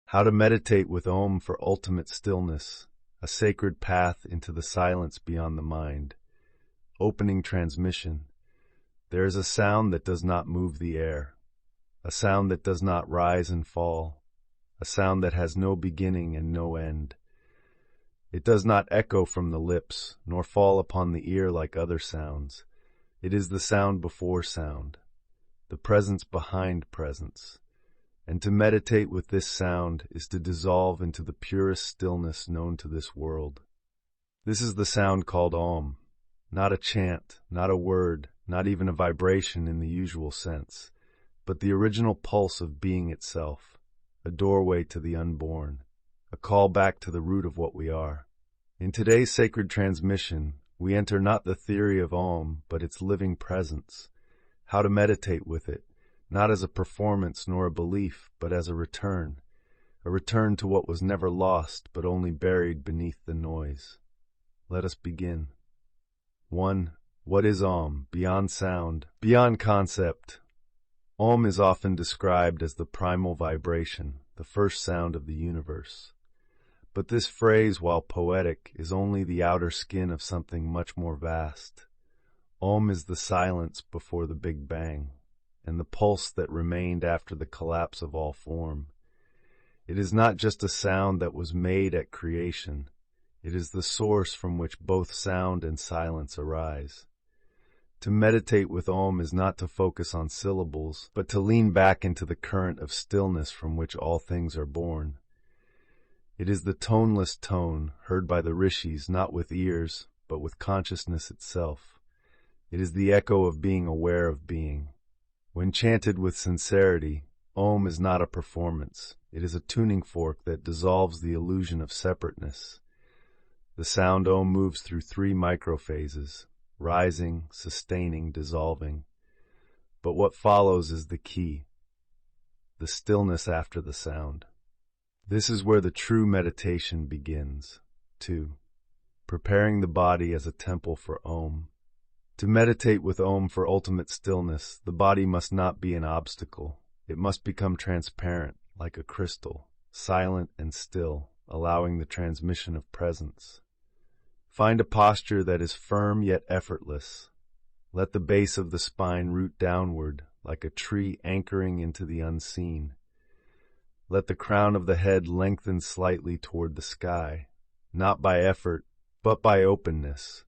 How to meditate with Om for ultimate stillness, a sacred path into the silence beyond the mind. Opening transmission. There is a sound that does not move the air, a sound that does not rise and fall, a sound that has no beginning and no end. It does not echo from the lips, nor fall upon the ear like other sounds. It is the sound before sound, the presence behind presence. And to meditate with this sound is to dissolve into the purest stillness known to this world. This is the sound called Om, not a chant, not a word, not even a vibration in the usual sense, but the original pulse of being itself, a doorway to the unborn, a call back to the root of what we are. In today's sacred transmission, we enter not the theory of Om, but its living presence, how to meditate with it, not as a performance nor a belief, but as a return to what was never lost, but only buried beneath the noise. Let us begin. 1. What is Om? Beyond sound, beyond concept. Om is often described as the primal vibration, the first sound of the universe. But this phrase, while poetic, is only the outer skin of something much more vast. Om is the silence before the Big Bang, and the pulse that remained after the collapse of all form. It is not just a sound that was made at creation. It is the source from which both sound and silence arise. To meditate with Om is not to focus on syllables, but to lean back into the current of stillness from which all things are born. It is the toneless tone heard by the rishis, not with ears, but with consciousness itself. It is the echo of being aware of being. When chanted with sincerity, Om is not a performance. It is a tuning fork that dissolves the illusion of separateness. The sound Om moves through 3 microphases, rising, sustaining, dissolving. But what follows is the key, the stillness after the sound. This is where the true meditation begins. 2. Preparing the body as a temple for Om. To meditate with Om for ultimate stillness, the body must not be an obstacle. It must become transparent, like a crystal, silent and still, allowing the transmission of presence. Find a posture that is firm yet effortless. Let the base of the spine root downward, like a tree anchoring into the unseen. Let the crown of the head lengthen slightly toward the sky, not by effort, but by openness.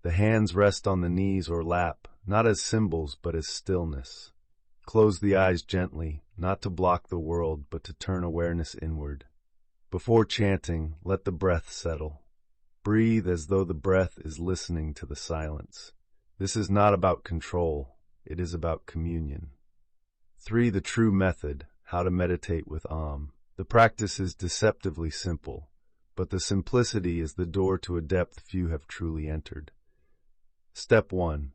The hands rest on the knees or lap, not as symbols, but as stillness. Close the eyes gently, not to block the world, but to turn awareness inward. Before chanting, let the breath settle. Breathe as though the breath is listening to the silence. This is not about control, it is about communion. 3. The true method, how to meditate with Om. The practice is deceptively simple, but the simplicity is the door to a depth few have truly entered. Step 1.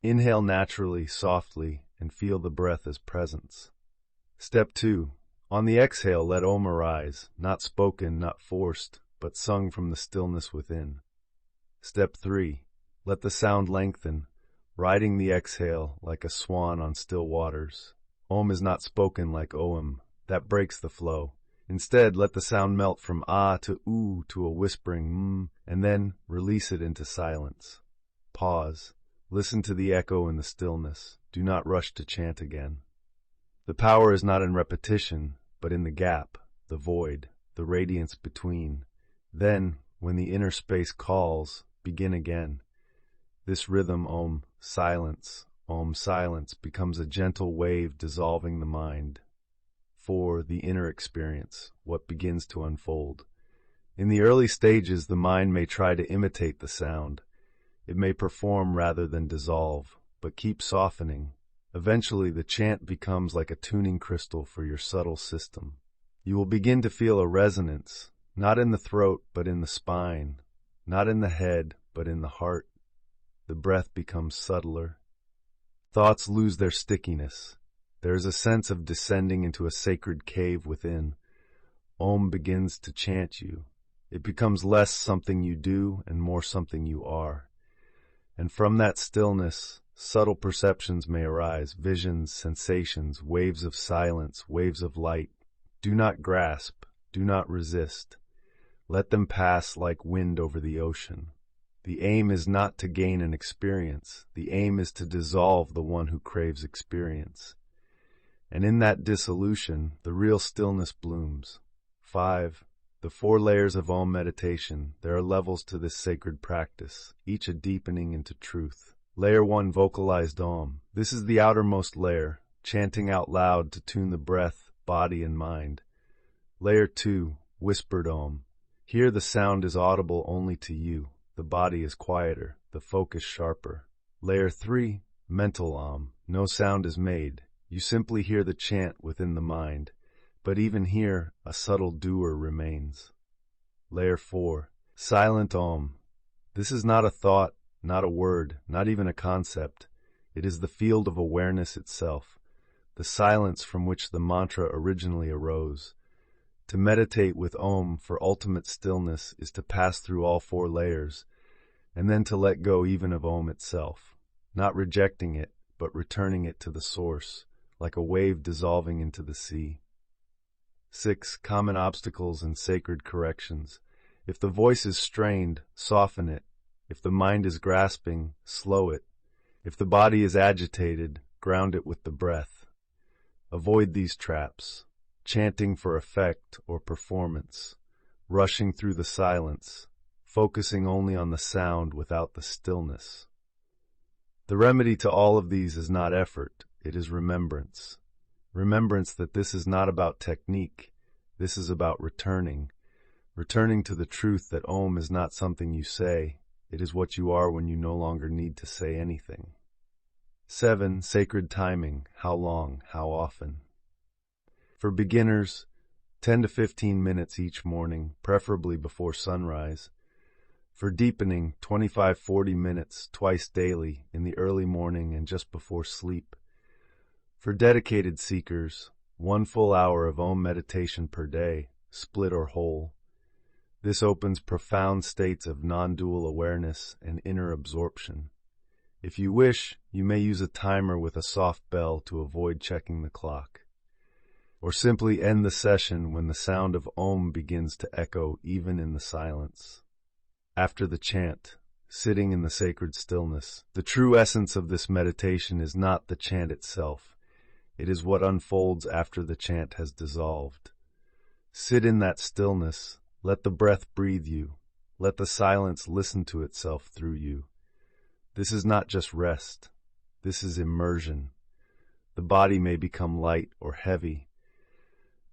Inhale naturally, softly, and feel the breath as presence. Step 2. On the exhale, let Om arise, not spoken, not forced, but sung from the stillness within. Step 3. Let the sound lengthen, riding the exhale like a swan on still waters. Om is not spoken like Om, that breaks the flow. Instead, let the sound melt from ah to oo to a whispering and then release it into silence. Pause. Listen to the echo in the stillness. Do not rush to chant again. The power is not in repetition, but in the gap, the void, the radiance between. Then, when the inner space calls, begin again. This rhythm, Om silence, becomes a gentle wave dissolving the mind. 4. The inner experience, what begins to unfold. In the early stages, the mind may try to imitate the sound. It may perform rather than dissolve, but keep softening. Eventually, the chant becomes like a tuning crystal for your subtle system. You will begin to feel a resonance, not in the throat, but in the spine, not in the head, but in the heart. The breath becomes subtler. Thoughts lose their stickiness. There is a sense of descending into a sacred cave within. Om begins to chant you. It becomes less something you do and more something you are. And from that stillness, subtle perceptions may arise, visions, sensations, waves of silence, waves of light, Do not grasp, do not resist. Let them pass like wind over the ocean. The aim is not to gain an experience. The aim is to dissolve the one who craves experience. And in that dissolution, the real stillness blooms. 5. The 4 layers of Om meditation. There are levels to this sacred practice, each a deepening into truth. Layer 1, vocalized Om. This is the outermost layer, chanting out loud to tune the breath, body, and mind. Layer 2, whispered Om. Here the sound is audible only to you. The body is quieter, the focus sharper. Layer 3, mental Om. No sound is made. You simply hear the chant within the mind. But even here, a subtle doer remains. Layer 4, silent Om. This is not a thought, not a word, not even a concept. It is the field of awareness itself, the silence from which the mantra originally arose. To meditate with Om for ultimate stillness is to pass through all 4 layers, and then to let go even of Om itself, not rejecting it, but returning it to the source, like a wave dissolving into the sea. 6. Common obstacles and sacred corrections. If the voice is strained, soften it. If the mind is grasping, slow it. If the body is agitated, ground it with the breath. Avoid these traps. Chanting for effect or performance. Rushing through the silence. Focusing only on the sound without the stillness. The remedy to all of these is not effort, it is remembrance. Remembrance that this is not about technique, this is about returning to the truth that Om is not something you say, it is what you are when you no longer need to say anything. 7. Sacred timing. How long? How often? For beginners, 10 to 15 minutes each morning, preferably before sunrise. For deepening, 25-40 minutes twice daily, in the early morning and just before sleep. For dedicated seekers, 1 full hour of Om meditation per day, split or whole. This opens profound states of non-dual awareness and inner absorption. If you wish, you may use a timer with a soft bell to avoid checking the clock. Or simply end the session when the sound of Om begins to echo even in the silence. After the chant, sitting in the sacred stillness, the true essence of this meditation is not the chant itself. It is what unfolds after the chant has dissolved. Sit in that stillness. Let the breath breathe you. Let the silence listen to itself through you. This is not just rest. This is immersion. The body may become light or heavy.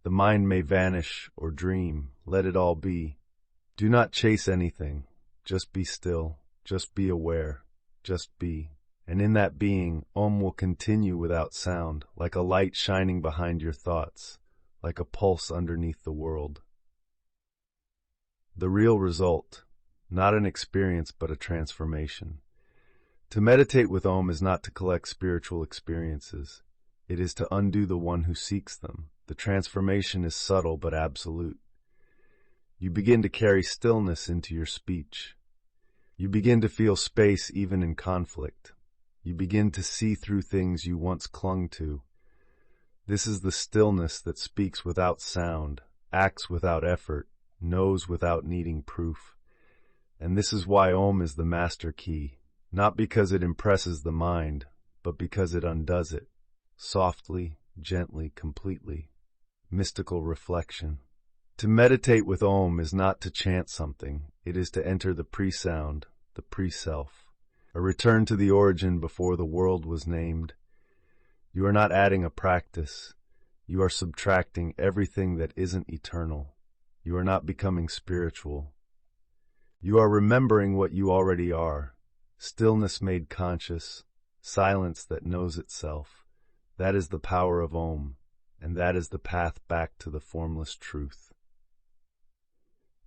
The mind may vanish or dream. Let it all be. Do not chase anything. Just be still. Just be aware. Just be. And in that being, Om will continue without sound, like a light shining behind your thoughts, like a pulse underneath the world. The real result, not an experience but a transformation. To meditate with Om is not to collect spiritual experiences. It is to undo the one who seeks them. The transformation is subtle but absolute. You begin to carry stillness into your speech. You begin to feel space even in conflict. You begin to see through things you once clung to. This is the stillness that speaks without sound, acts without effort, knows without needing proof. And this is why Om is the master key, not because it impresses the mind, but because it undoes it, softly, gently, completely. Mystical reflection. To meditate with Om is not to chant something, it is to enter the pre-sound, the pre-self, a return to the origin before the world was named. You are not adding a practice, you are subtracting everything that isn't eternal. You are not becoming spiritual. You are remembering what you already are, stillness made conscious, silence that knows itself. That is the power of Om, and that is the path back to the formless truth.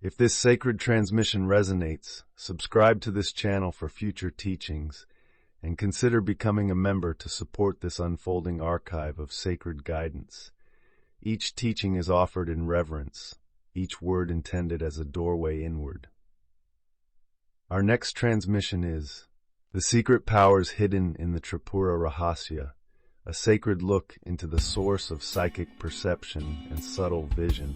If this sacred transmission resonates, subscribe to this channel for future teachings, and consider becoming a member to support this unfolding archive of sacred guidance. Each teaching is offered in reverence, each word intended as a doorway inward. Our next transmission is The Secret Powers Hidden in the Tripura Rahasya, a sacred look into the source of psychic perception and subtle vision.